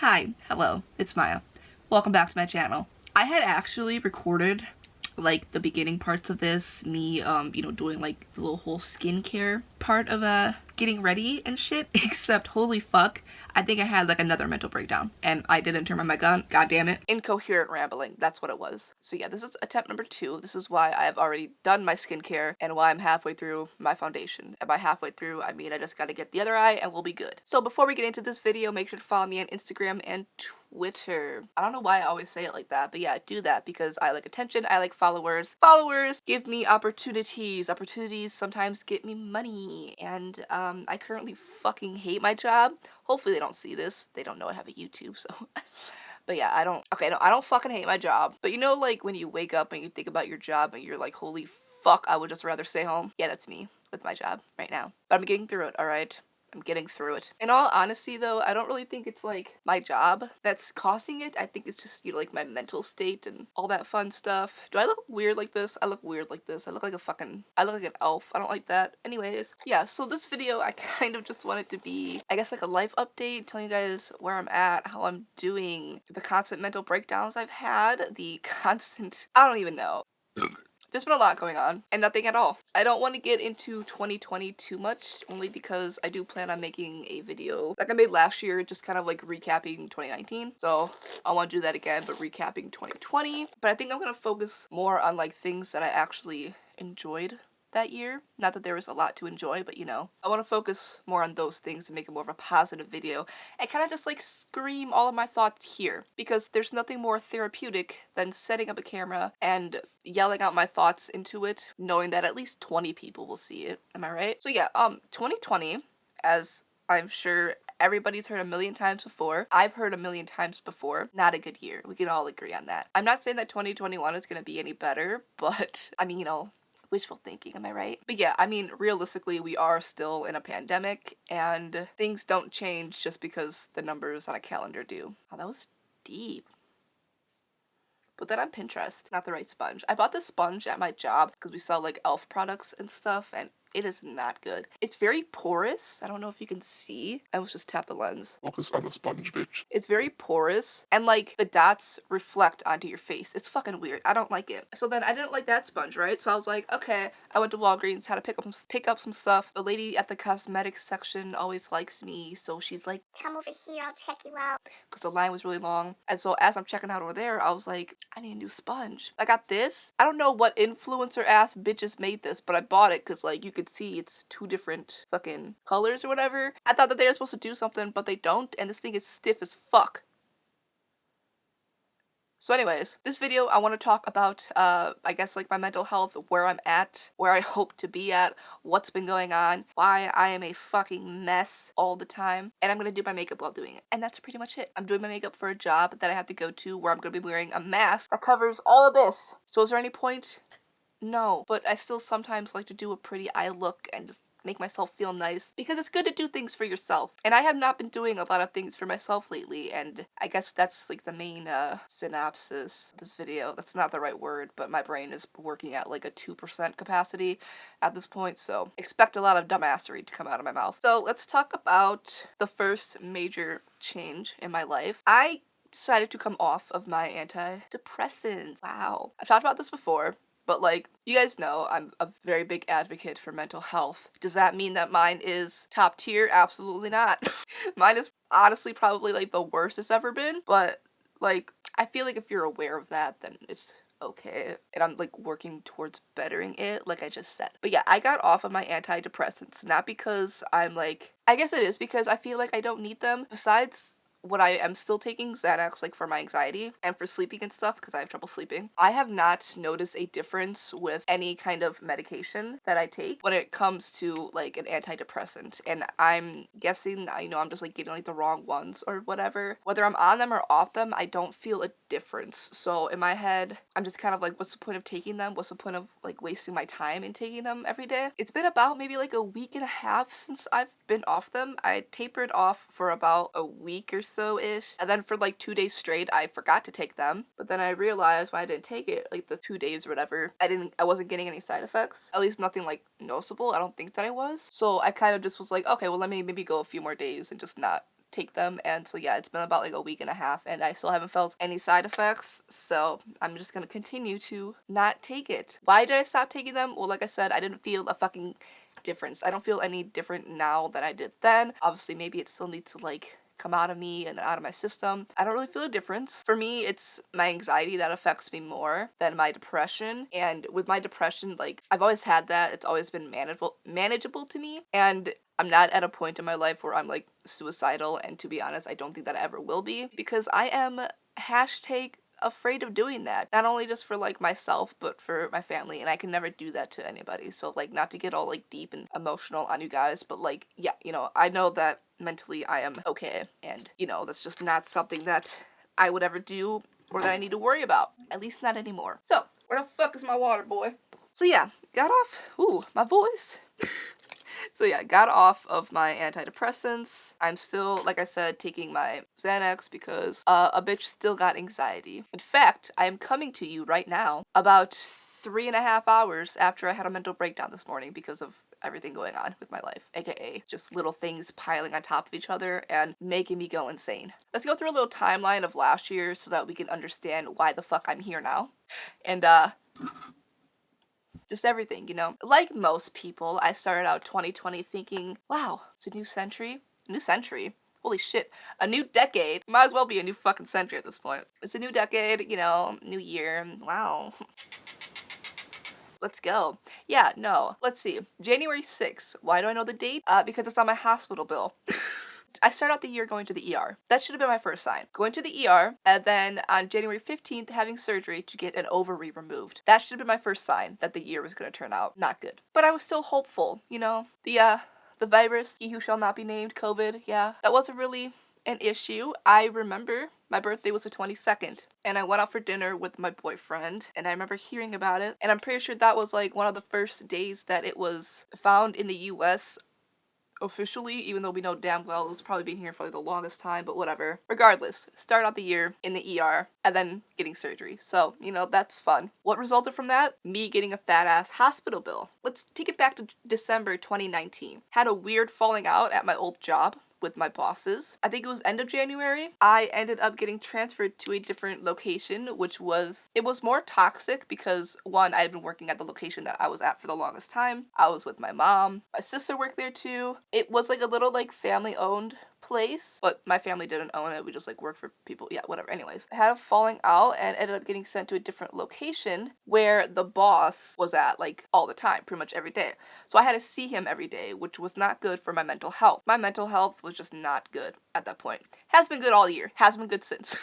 Hi, hello, it's Maya. Welcome back to my channel. I had actually recorded like the beginning parts of this, me doing like the little whole skincare part of getting ready and shit, except holy fuck, I think I had like another mental breakdown and I didn't turn on my gun. God damn it. Incoherent rambling, that's what it was. So yeah, this is attempt number 2. This is why I have already done my skincare and why I'm halfway through my foundation. And by halfway through, I mean I just gotta get the other eye and we'll be good. So before we get into this video, make sure to follow me on Instagram and Twitter. I don't know why I always say it like that, but yeah, do that because I like attention, I like followers. Followers give me opportunities. Opportunities sometimes get me money. And I currently fucking hate my job. Hopefully they don't see this. They don't know I have a YouTube, so. But yeah, I don't fucking hate my job. But you know, like when you wake up and you think about your job and you're like, holy fuck, I would just rather stay home. Yeah, that's me with my job right now. But I'm getting through it, alright? I'm getting through it. In all honesty though, I don't really think it's like my job that's causing it. I think it's just, like my mental state and all that fun stuff. Do I look weird like this? I look weird like this. I look like an elf. I don't like that. Anyways, yeah, so this video I kind of just wanted to be, I guess, like a life update, telling you guys where I'm at, how I'm doing, the constant mental breakdowns I've had, the constant, I don't even know. There's been a lot going on, and nothing at all. I don't want to get into 2020 too much, only because I do plan on making a video like I made last year, just kind of like recapping 2019. So I want to do that again, but recapping 2020. But I think I'm going to focus more on like things that I actually enjoyed that year. Not that there was a lot to enjoy, but I want to focus more on those things to make it more of a positive video and kind of just like scream all of my thoughts here, because there's nothing more therapeutic than setting up a camera and yelling out my thoughts into it, knowing that at least 20 people will see it. Am I right? So yeah, 2020, as I'm sure everybody's heard a million times before, I've heard a million times before, not a good year. We can all agree on that. I'm not saying that 2021 is going to be any better, but I mean, wishful thinking, am I right? But yeah, I mean, realistically, we are still in a pandemic, and things don't change just because the numbers on a calendar do. Oh, that was deep. Put that on Pinterest, not the right sponge. I bought this sponge at my job because we sell like e.l.f. products and stuff, and it is not good. It's very porous. I don't know if you can see. I was just tap the lens. Focus on the sponge, bitch. It's very porous, and like the dots reflect onto your face. It's fucking weird. I don't like it. So then I didn't like that sponge, right? So I was like, okay. I went to Walgreens, had to pick up some stuff. The lady at the cosmetics section always likes me, so she's like, come over here, I'll check you out. Because the line was really long. And so as I'm checking out over there, I was like, I need a new sponge. I got this. I don't know what influencer ass bitches made this, but I bought it because like you could see it's 2 different fucking colors or whatever. I thought that they were supposed to do something, but they don't, and this thing is stiff as fuck. So anyways, this video I want to talk about, I guess like my mental health, where I'm at, where I hope to be at, what's been going on, why I am a fucking mess all the time, and I'm gonna do my makeup while doing it. And that's pretty much it. I'm doing my makeup for a job that I have to go to where I'm gonna be wearing a mask that covers all of this. So is there any point? No, but I still sometimes like to do a pretty eye look and just make myself feel nice, because it's good to do things for yourself. And I have not been doing a lot of things for myself lately, and I guess that's like the main synopsis of this video. That's not the right word, but my brain is working at like a 2% capacity at this point, so expect a lot of dumbassery to come out of my mouth. So let's talk about the first major change in my life. I decided to come off of my antidepressants. Wow. I've talked about this before, but like, you guys know I'm a very big advocate for mental health. Does that mean that mine is top tier? Absolutely not. Mine is honestly probably like the worst it's ever been, but like, I feel like if you're aware of that, then it's okay. And I'm like working towards bettering it, like I just said. But yeah, I got off of my antidepressants, not because I'm like, I guess it is because I feel like I don't need them. Besides what I am still taking Xanax, like for my anxiety and for sleeping and stuff, because I have trouble sleeping. I have not noticed a difference with any kind of medication that I take when it comes to like an antidepressant. And I'm guessing, I'm just like getting like the wrong ones or whatever. Whether I'm on them or off them, I don't feel a difference. So in my head, I'm just kind of like, what's the point of taking them? What's the point of like wasting my time in taking them every day? It's been about maybe like a week and a half since I've been off them. I tapered off for about a week or so-ish, and then for like 2 days straight I forgot to take them, but then I realized when I didn't take it, like the 2 days or whatever, I wasn't getting any side effects, at least nothing like noticeable. I don't think that I was, so I kind of just was like, okay, well let me maybe go a few more days and just not take them, and so yeah, it's been about like a week and a half and I still haven't felt any side effects, so I'm just gonna continue to not take it. Why did I stop taking them? Well, like I said, I didn't feel a fucking difference. I don't feel any different now than I did then. Obviously, maybe it still needs to like come out of me and out of my system. I don't really feel a difference. For me, it's my anxiety that affects me more than my depression. And with my depression, like I've always had that. It's always been manageable to me. And I'm not at a point in my life where I'm like suicidal, and to be honest, I don't think that I ever will be, because I am hashtag afraid of doing that. Not only just for like myself, but for my family, and I can never do that to anybody. So like, not to get all like deep and emotional on you guys, but like, yeah, you know, I know that mentally I am okay, and you know, that's just not something that I would ever do or that I need to worry about. At least not anymore. So, where the fuck is my water, boy? So yeah, got off, ooh, my voice. So yeah, got off of my antidepressants. I'm still, like I said, taking my Xanax because a bitch still got anxiety. In fact, I am coming to you right now about 3.5 hours after I had a mental breakdown this morning because of everything going on with my life, aka just little things piling on top of each other and making me go insane. Let's go through a little timeline of last year so that we can understand why the fuck I'm here now. And just everything, you know. Like most people, I started out 2020 thinking, wow, it's a new century. New century? Holy shit. A new decade. Might as well be a new fucking century at this point. It's a new decade, you know, new year. Wow. Let's go. Yeah, no. Let's see. January 6th. Why do I know the date? Because it's on my hospital bill. I started out the year going to the ER. That should have been my first sign. Going to the ER, and then on January 15th, having surgery to get an ovary removed. That should have been my first sign that the year was going to turn out not good. But I was still hopeful, you know? The virus, he who shall not be named, COVID, yeah. That wasn't really an issue. I remember my birthday was the 22nd, and I went out for dinner with my boyfriend, and I remember hearing about it, and I'm pretty sure that was like one of the first days that it was found in the US officially, even though we know damn well it's probably been here for like the longest time, but whatever. Regardless, start out the year in the ER and then getting surgery. So, you know, that's fun. What resulted from that? Me getting a fat ass hospital bill. Let's take it back to December 2019. Had a weird falling out at my old job with my bosses. I think it was end of January. I ended up getting transferred to a different location, which was more toxic because one, I had been working at the location that I was at for the longest time. I was with my mom. My sister worked there too. It was like a little like family owned place, but my family didn't own it. We just like worked for people. Yeah, whatever. Anyways, I had a falling out and ended up getting sent to a different location where the boss was at like all the time, pretty much every day. So I had to see him every day, which was not good for my mental health. My mental health was just not good at that point. Has been good all year. Has been good since.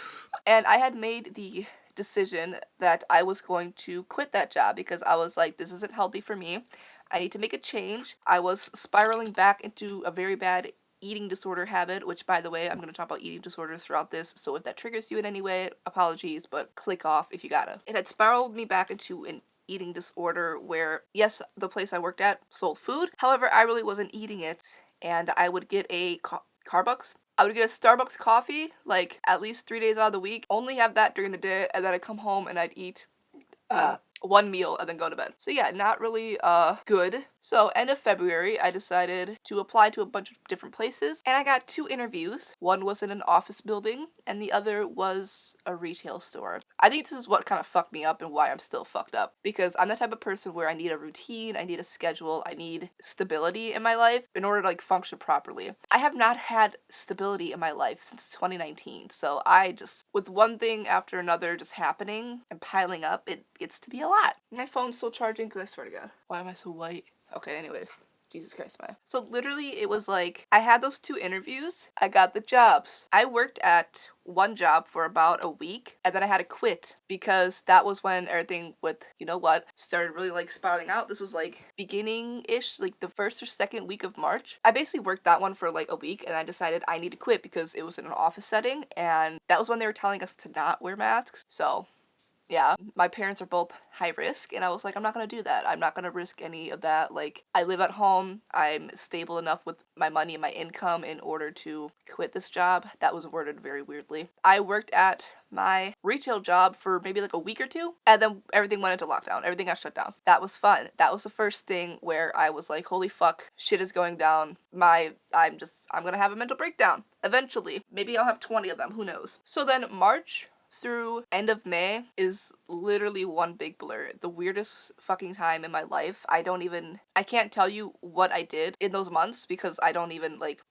And I had made the decision that I was going to quit that job because I was like, this isn't healthy for me. I need to make a change. I was spiraling back into a very bad eating disorder habit, which by the way, I'm going to talk about eating disorders throughout this, so if that triggers you in any way, apologies, but click off if you gotta. It had spiraled me back into an eating disorder where, yes, the place I worked at sold food, however, I really wasn't eating it, and I would get a Starbucks. I would get a Starbucks coffee, like, at least 3 days out of the week, only have that during the day, and then I'd come home and I'd eat one meal and then go to bed. So yeah, not really good. So end of February, I decided to apply to a bunch of different places, and I got 2 interviews. One was in an office building, and the other was a retail store. I think this is what kind of fucked me up and why I'm still fucked up, because I'm the type of person where I need a routine, I need a schedule, I need stability in my life in order to like function properly. I have not had stability in my life since 2019, so I just, with one thing after another just happening and piling up, it gets to be a lot. My phone's still charging because I swear to God. Why am I so white? Okay, anyways. Jesus Christ, Maya. So literally it was like, I had those 2 interviews, I got the jobs. I worked at one job for about a week, and then I had to quit because that was when everything with, you know what, started really like spiraling out. This was like beginning-ish, like the 1st or 2nd week of March. I basically worked that one for like a week, and I decided I need to quit because it was in an office setting, and that was when they were telling us to not wear masks. So yeah, my parents are both high risk, and I was like, I'm not gonna do that. I'm not gonna risk any of that. Like, I live at home, I'm stable enough with my money and my income in order to quit this job. That was worded very weirdly. I worked at my retail job for maybe like a week or two, and then everything went into lockdown. Everything got shut down. That was fun. That was the first thing where I was like, holy fuck, shit is going down. I'm gonna have a mental breakdown eventually. Maybe I'll have 20 of them, who knows. So then March through end of May is literally one big blur. The weirdest fucking time in my life. I can't tell you what I did in those months because I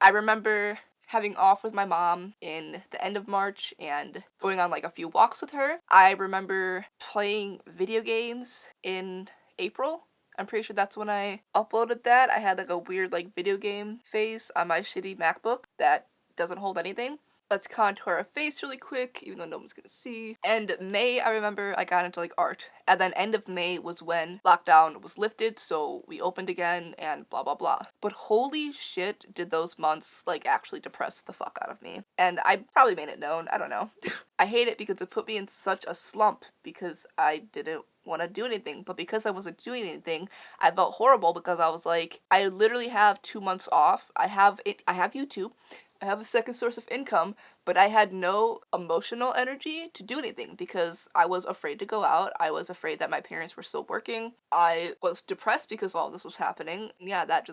remember having off with my mom in the end of March and going on like a few walks with her. I remember playing video games in April. I'm pretty sure that's when I uploaded that. I had like a weird like video game phase on my shitty MacBook that doesn't hold anything. Let's contour our face really quick, even though no one's gonna see. And May, I remember I got into like art. And then end of May was when lockdown was lifted, so we opened again and blah blah blah. But holy shit, did those months like actually depress the fuck out of me. And I probably made it known, I don't know. I hate it because it put me in such a slump because I didn't want to do anything, but because I wasn't doing anything, I felt horrible because I was like, I literally have 2 months off. I have YouTube. I have a second source of income, but I had no emotional energy to do anything because I was afraid to go out. I was afraid that my parents were still working. I was depressed because all this was happening. Yeah, that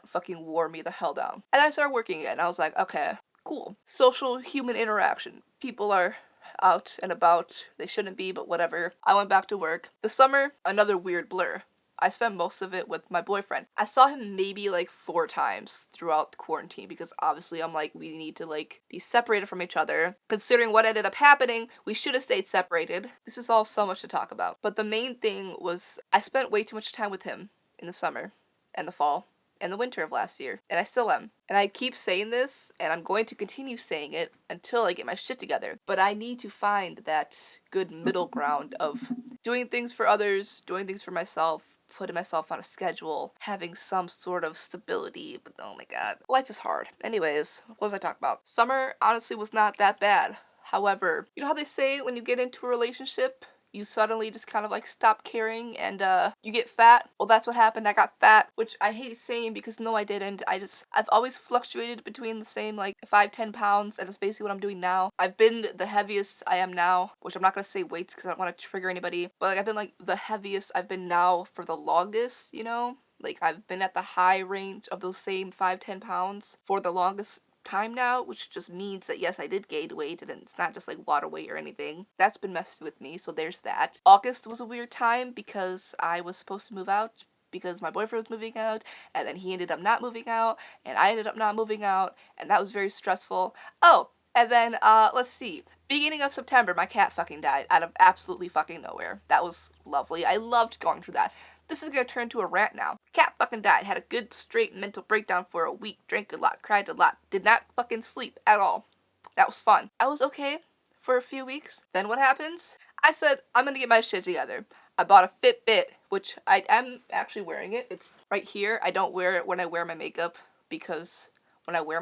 fucking wore me the hell down. And I started working again. I was like, okay, cool. Social human interaction. People are out and about. They shouldn't be, but whatever. I went back to work. The summer, another weird blur. I spent most of it with my boyfriend. I saw him maybe like 4 times throughout the quarantine because obviously I'm like, we need to like be separated from each other. Considering what ended up happening, we should have stayed separated. This is all so much to talk about. But the main thing was I spent way too much time with him in the summer and the fall and the winter of last year. And I still am. And I keep saying this, and I'm going to continue saying it until I get my shit together. But I need to find that good middle ground of doing things for others, doing things for myself, putting myself on a schedule, having some sort of stability, but oh my god. Life is hard. Anyways, what was I talking about? Summer honestly was not that bad. However, you know how they say when you get into a relationship, you suddenly just kind of like stop caring and you get fat? Well, that's what happened. I got fat, which I hate saying because no, I didn't. I've always fluctuated between the same like 5-10 pounds, and that's basically what I'm doing now. I've been the heaviest I am now, which I'm not gonna say weights because I don't want to trigger anybody, but like I've been like the heaviest I've been now for the longest, you know? Like I've been at the high range of those same 5-10 pounds for the longest time now, which just means that yes, I did gain weight and it's not just like water weight or anything. That's been messing with me, so there's that. August was a weird time because I was supposed to move out because my boyfriend was moving out, and then he ended up not moving out, and I ended up not moving out, and that was very stressful. Oh, and then, let's see. Beginning of September, my cat fucking died out of absolutely fucking nowhere. That was lovely. I loved going through that. This is gonna turn to a rant now. Cat fucking died. Had a good straight mental breakdown for a week. Drank a lot. Cried a lot. Did not fucking sleep at all. That was fun. I was okay for a few weeks. Then what happens? I said, I'm gonna get my shit together. I bought a Fitbit, which I am actually wearing it. It's right here. I don't wear it when I wear my makeup because when I put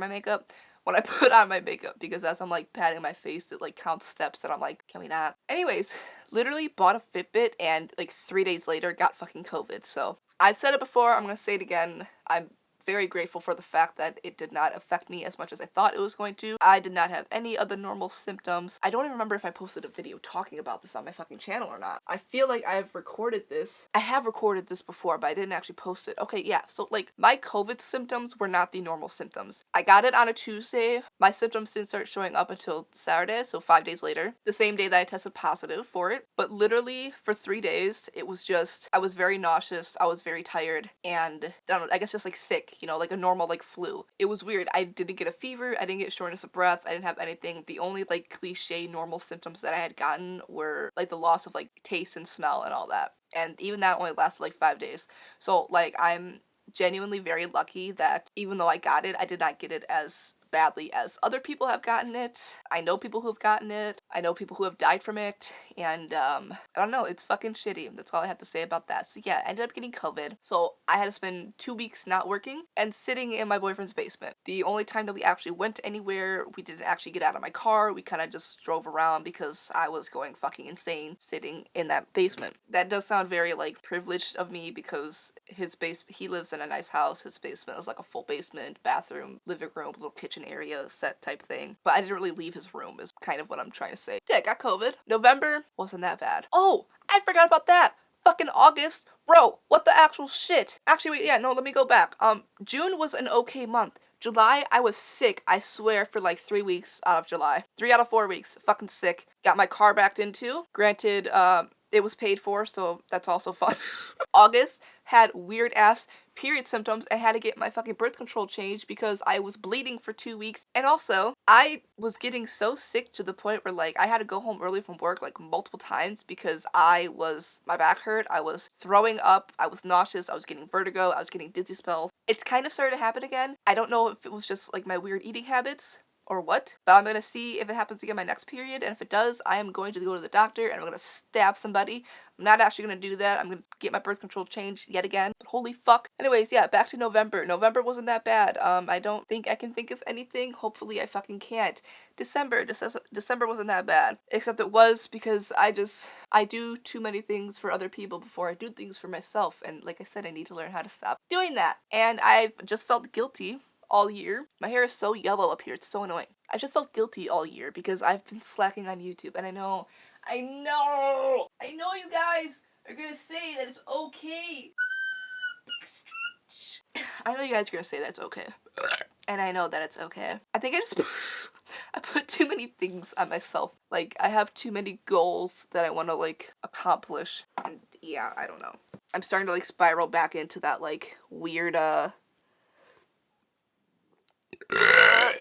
on my makeup, because as I'm like patting my face, it like counts steps and I'm like, can we not? Anyways, literally bought a Fitbit and like 3 days later got fucking COVID. So I've said it before, I'm gonna say it again. I'm very grateful for the fact that it did not affect me as much as I thought it was going to. I did not have any of the normal symptoms. I don't even remember if I posted a video talking about this on my fucking channel or not. I feel like I've recorded this. I have recorded this before, but I didn't actually post it. Okay, yeah, so like my COVID symptoms were not the normal symptoms. I got it on a Tuesday. My symptoms didn't start showing up until Saturday, so 5 days later, the same day that I tested positive for it. But literally for 3 days, it was just, I was very nauseous, I was very tired, and I don't know, I guess just like sick. You know, like a normal, like, flu. It was weird. I didn't get a fever, I didn't get shortness of breath, I didn't have anything. The only, like, cliche normal symptoms that I had gotten were, like, the loss of, like, taste and smell and all that. And even that only lasted, like, 5 days. So, like, I'm genuinely very lucky that even though I got it, I did not get it as badly as other people have gotten it. I know people who have gotten it. I know people who have died from it. And, I don't know, it's fucking shitty. That's all I have to say about that. So yeah, I ended up getting COVID. So I had to spend 2 weeks not working and sitting in my boyfriend's basement. The only time that we actually went anywhere, we didn't actually get out of my car. We kind of just drove around because I was going fucking insane sitting in that basement. That does sound very, like, privileged of me because he lives in a nice house. His basement is like a full basement, bathroom, living room, little kitchen area, set type thing. But I didn't really leave his room is kind of what I'm trying to say. Yeah, I got COVID. November wasn't that bad. Oh, I forgot about that. Fucking August. Bro, what the actual shit? Actually, wait, yeah, no, let me go back. June was an okay month. July, I was sick, I swear, for like 3 weeks out of July. 3 out of 4 weeks. Fucking sick. Got my car backed into. Granted, it was paid for, so that's also fun. August had weird ass period symptoms and had to get my fucking birth control changed because I was bleeding for 2 weeks. And also, I was getting so sick to the point where, like, I had to go home early from work, like, multiple times because my back hurt, I was throwing up, I was nauseous, I was getting vertigo, I was getting dizzy spells. It's kind of started to happen again. I don't know if it was just, like, my weird eating habits or what, but I'm gonna see if it happens again my next period, and if it does, I am going to go to the doctor and I'm gonna stab somebody. I'm not actually gonna do that. I'm gonna get my birth control changed yet again. But holy fuck. Anyways, yeah, back to November. November wasn't that bad. I don't think I can think of anything. Hopefully I fucking can't. December wasn't that bad. Except it was because I do too many things for other people before I do things for myself, and like I said, I need to learn how to stop doing that. And I've just felt guilty all year. My hair is so yellow up here, it's so annoying. I just felt guilty all year because I've been slacking on YouTube, and I know you guys are gonna say that it's okay. Big stretch. I know you guys are gonna say that's okay. And I know that it's okay. I think I put too many things on myself. Like, I have too many goals that I want to, like, accomplish. And yeah, I don't know. I'm starting to, like, spiral back into that, like, weird,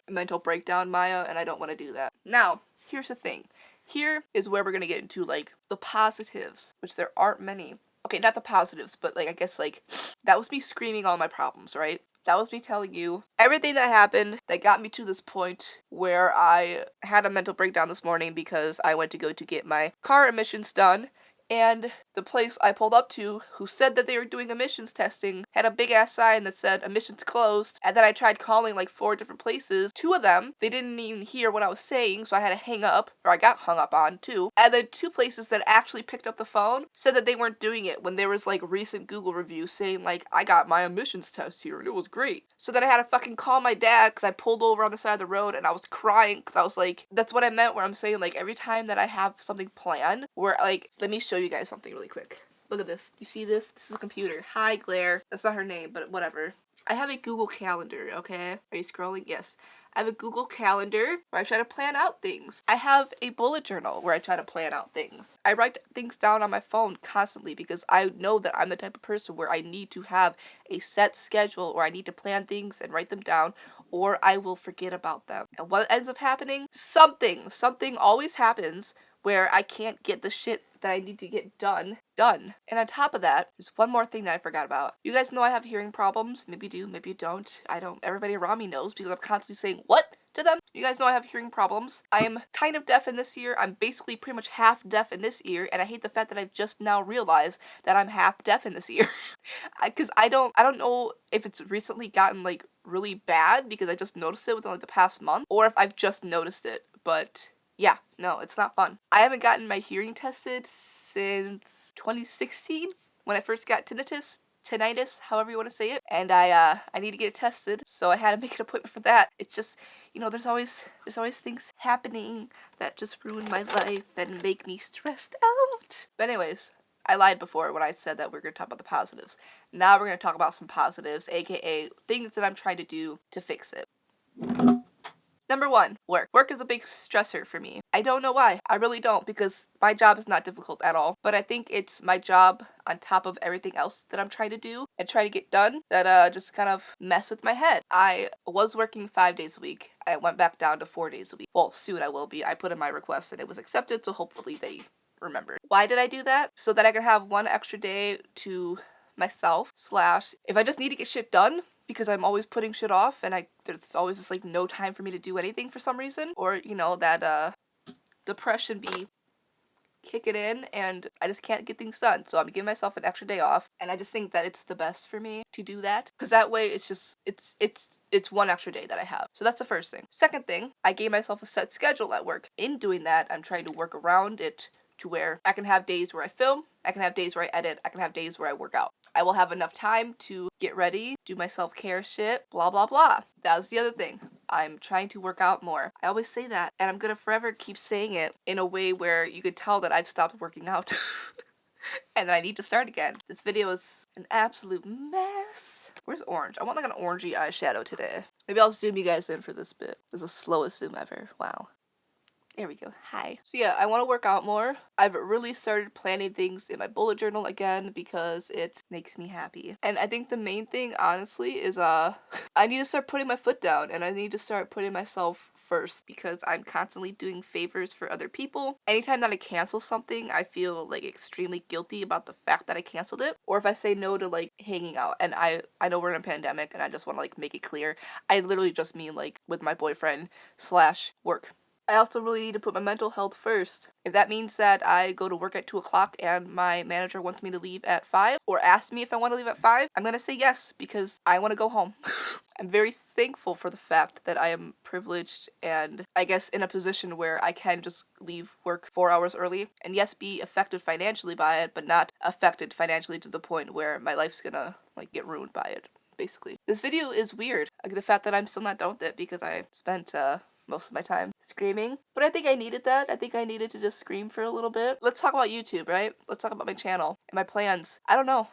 mental breakdown, Maya, and I don't want to do that. Now, here's the thing. Here is where we're gonna get into, like, the positives, which there aren't many. Okay, not the positives, but, like, I guess, like, that was me screaming all my problems, right? That was me telling you everything that happened that got me to this point where I had a mental breakdown this morning because I went to go to get my car emissions done, and the place I pulled up to, who said that they were doing emissions testing, had a big ass sign that said emissions closed, and then I tried calling like 4 different places. 2 of them, they didn't even hear what I was saying, so I had to hang up, or I got hung up on too. And then 2 places that actually picked up the phone said that they weren't doing it when there was like recent Google reviews saying like, I got my emissions test here and it was great. So then I had to fucking call my dad because I pulled over on the side of the road and I was crying because I was like, that's what I meant where I'm saying like every time that I have something planned where like, let me show you guys something really quick. Look at this. You see this? This is a computer. Hi, Claire. That's not her name, but whatever. I have a Google Calendar, okay? Are you scrolling? Yes. I have a Google Calendar where I try to plan out things. I have a bullet journal where I try to plan out things. I write things down on my phone constantly because I know that I'm the type of person where I need to have a set schedule or I need to plan things and write them down or I will forget about them. And what ends up happening? Something always happens where I can't get the shit that I need to get done. And on top of that, there's one more thing that I forgot about. You guys know I have hearing problems. Maybe you do, maybe you don't. I don't. Everybody around me knows because I'm constantly saying, what? To them. You guys know I have hearing problems. I am kind of deaf in this ear. I'm basically pretty much half deaf in this ear, and I hate the fact that I've just now realized that I'm half deaf in this ear. Because I don't know if it's recently gotten, like, really bad because I just noticed it within, like, the past month, or if I've just noticed it, but yeah, no, it's not fun. I haven't gotten my hearing tested since 2016 when I first got tinnitus, however you want to say it, and I need to get it tested, so I had to make an appointment for that. It's just, you know, there's always things happening that just ruin my life and make me stressed out. But anyways, I lied before when I said that we're going to talk about the positives. Now we're going to talk about some positives, aka things that I'm trying to do to fix it. Number 1, work. Work is a big stressor for me. I don't know why. I really don't, because my job is not difficult at all. But I think it's my job on top of everything else that I'm trying to do and try to get done that just kind of mess with my head. I was working 5 days a week. I went back down to 4 days a week. Well, soon I will be. I put in my request and it was accepted, so hopefully they remember. Why did I do that? So that I could have 1 extra day to myself / if I just need to get shit done, because I'm always putting shit off, and there's always just like no time for me to do anything for some reason, or you know that depression be kicking in and I just can't get things done. So I'm giving myself an extra day off, and I just think that it's the best for me to do that, because that way it's just it's one extra day that I have. So that's the first thing. Second thing, I gave myself a set schedule at work. In doing that, I'm trying to work around it to where I can have days where I film, I can have days where I edit, I can have days where I work out. I will have enough time to get ready, do my self-care shit, blah blah blah. That was the other thing. I'm trying to work out more. I always say that, and I'm gonna forever keep saying it in a way where you could tell that I've stopped working out. And I need to start again. This video is an absolute mess. Where's orange? I want like an orangey eyeshadow today. Maybe I'll zoom you guys in for this bit. This is the slowest zoom ever. Wow. There we go. Hi. So yeah, I want to work out more. I've really started planning things in my bullet journal again because it makes me happy. And I think the main thing, honestly, is I need to start putting my foot down, and I need to start putting myself first, because I'm constantly doing favors for other people. Anytime that I cancel something, I feel like extremely guilty about the fact that I canceled it. Or if I say no to like hanging out, and I know we're in a pandemic and I just want to like make it clear, I literally just mean like with my boyfriend / work. I also really need to put my mental health first. If that means that I go to work at 2 o'clock and my manager wants me to leave at 5, or asks me if I want to leave at 5, I'm gonna say yes, because I want to go home. I'm very thankful for the fact that I am privileged and I guess in a position where I can just leave work 4 hours early, and yes, be affected financially by it, but not affected financially to the point where my life's gonna like get ruined by it, basically. This video is weird. Like the fact that I'm still not done with it because I spent most of my time screaming. But I think I needed that. I think I needed to just scream for a little bit. Let's talk about YouTube, right? Let's talk about my channel and my plans. I don't know.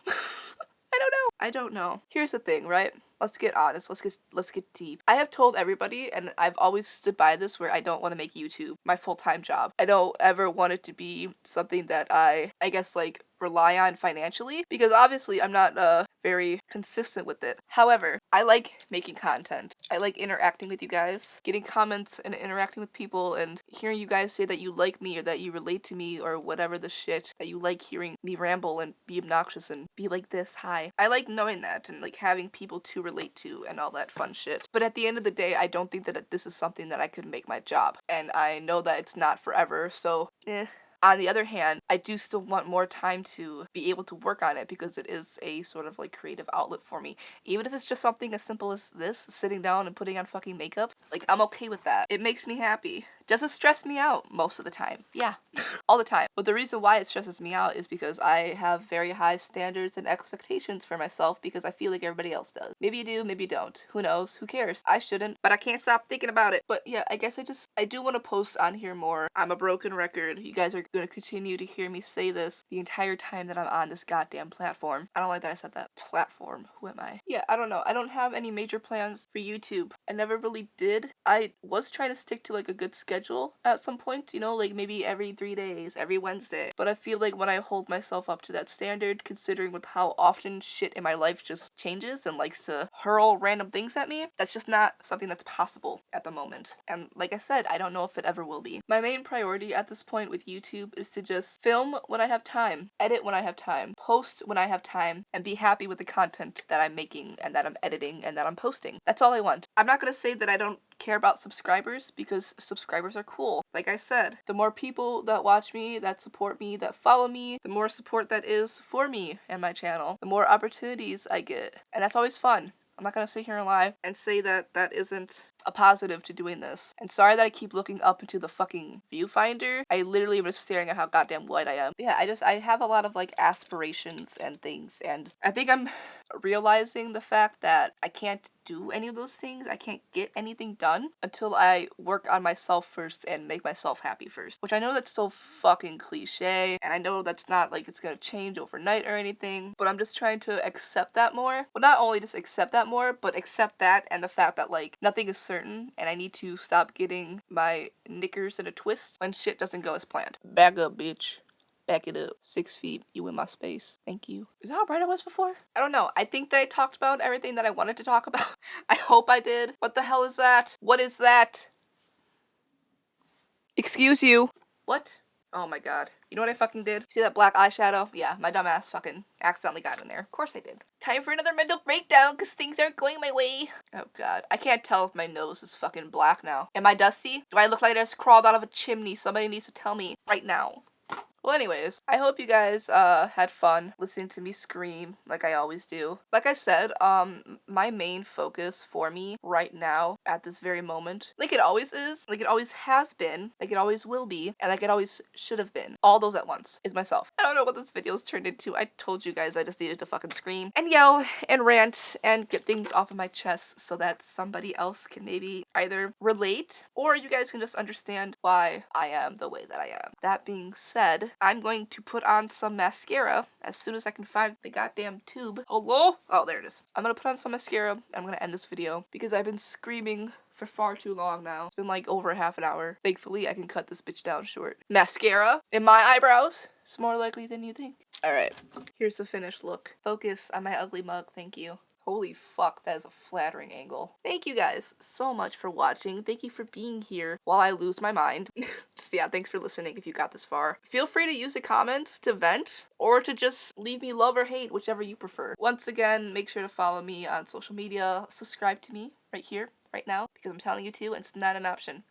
I don't know. Here's the thing, right? Let's get honest. Let's get deep. I have told everybody, and I've always stood by this, where I don't want to make YouTube my full-time job. I don't ever want it to be something that I guess like rely on financially, because obviously I'm not very consistent with it. However, I like making content. I like interacting with you guys, getting comments and interacting with people, and hearing you guys say that you like me or that you relate to me or whatever the shit, that you like hearing me ramble and be obnoxious and be like this. Hi. I like knowing that and like having people to relate to and all that fun shit. But at the end of the day, I don't think that this is something that I could make my job, and I know that it's not forever, so On the other hand, I do still want more time to be able to work on it, because it is a sort of like creative outlet for me. Even if it's just something as simple as this, sitting down and putting on fucking makeup, like I'm okay with that. It makes me happy. Does it stress me out most of the time? Yeah, all the time. But the reason why it stresses me out is because I have very high standards and expectations for myself, because I feel like everybody else does. Maybe you do, maybe you don't. Who knows? Who cares? I shouldn't, but I can't stop thinking about it. But yeah, I guess I do want to post on here more. I'm a broken record. You guys are going to continue to hear me say this the entire time that I'm on this goddamn platform. I don't like that I said that. Platform. Who am I? Yeah, I don't know. I don't have any major plans for YouTube. I never really did. I was trying to stick to like a good schedule at some point, you know, like maybe every 3 days, every Wednesday. But I feel like when I hold myself up to that standard, considering with how often shit in my life just changes and likes to hurl random things at me, that's just not something that's possible at the moment. And like I said, I don't know if it ever will be. My main priority at this point with YouTube is to just film when I have time, edit when I have time, post when I have time, and be happy with the content that I'm making and that I'm editing and that I'm posting. That's all I want. I'm not gonna say that I don't care about subscribers, because subscribers are cool. Like I said, the more people that watch me, that support me, that follow me, the more support that is for me and my channel, the more opportunities I get. And that's always fun. I'm not gonna sit here and lie and say that that isn't a positive to doing this. And sorry that I keep looking up into the fucking viewfinder. I literally am just staring at how goddamn white I am. Yeah, I have a lot of like aspirations and things, and I think I'm realizing the fact that I can't do any of those things. I can't get anything done until I work on myself first and make myself happy first. Which I know that's so fucking cliche, and I know that's not like it's gonna change overnight or anything, but I'm just trying to accept that more. Well, not only just accept that more, but accept that and the fact that like nothing is certain, and I need to stop getting my knickers in a twist when shit doesn't go as planned. Back up, bitch. Back it up. 6 feet, you in my space. Thank you. Is that how bright I was before? I don't know. I think that I talked about everything that I wanted to talk about. I hope I did. What the hell is that? What is that? Excuse you. What? Oh my god. You know what I fucking did? See that black eyeshadow? Yeah, my dumbass fucking accidentally got in there. Of course I did. Time for another mental breakdown because things aren't going my way. Oh god. I can't tell if my nose is fucking black now. Am I dusty? Do I look like I just crawled out of a chimney? Somebody needs to tell me right now. Well, anyways, I hope you guys had fun listening to me scream like I always do. Like I said, my main focus for me right now at this very moment, like it always is, like it always has been, like it always will be, and like it always should have been, all those at once, is myself. I don't know what this video's turned into. I told you guys I just needed to fucking scream and yell and rant and get things off of my chest so that somebody else can maybe either relate or you guys can just understand why I am the way that I am. That being said, I'm going to put on some mascara as soon as I can find the goddamn tube. Hello? Oh, there it is. I'm gonna put on some mascara and I'm gonna end this video because I've been screaming for far too long now. It's been like over half an hour. Thankfully, I can cut this bitch down short. Mascara in my eyebrows. It's more likely than you think. Alright, here's the finished look. Focus on my ugly mug, thank you. Holy fuck, that is a flattering angle. Thank you guys so much for watching. Thank you for being here while I lose my mind. So yeah, thanks for listening if you got this far. Feel free to use the comments to vent or to just leave me love or hate, whichever you prefer. Once again, make sure to follow me on social media. Subscribe to me right here, right now, because I'm telling you to, and it's not an option.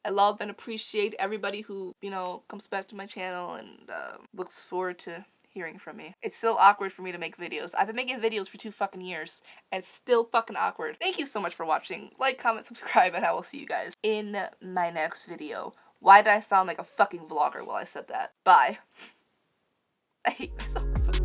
I love and appreciate everybody who, you know, comes back to my channel and looks forward to hearing from me. It's still awkward for me to make videos. I've been making videos for 2 fucking years, and it's still fucking awkward. Thank you so much for watching. Like, comment, subscribe, and I will see you guys in my next video. Why did I sound like a fucking vlogger while I said that? Bye. I hate myself so much.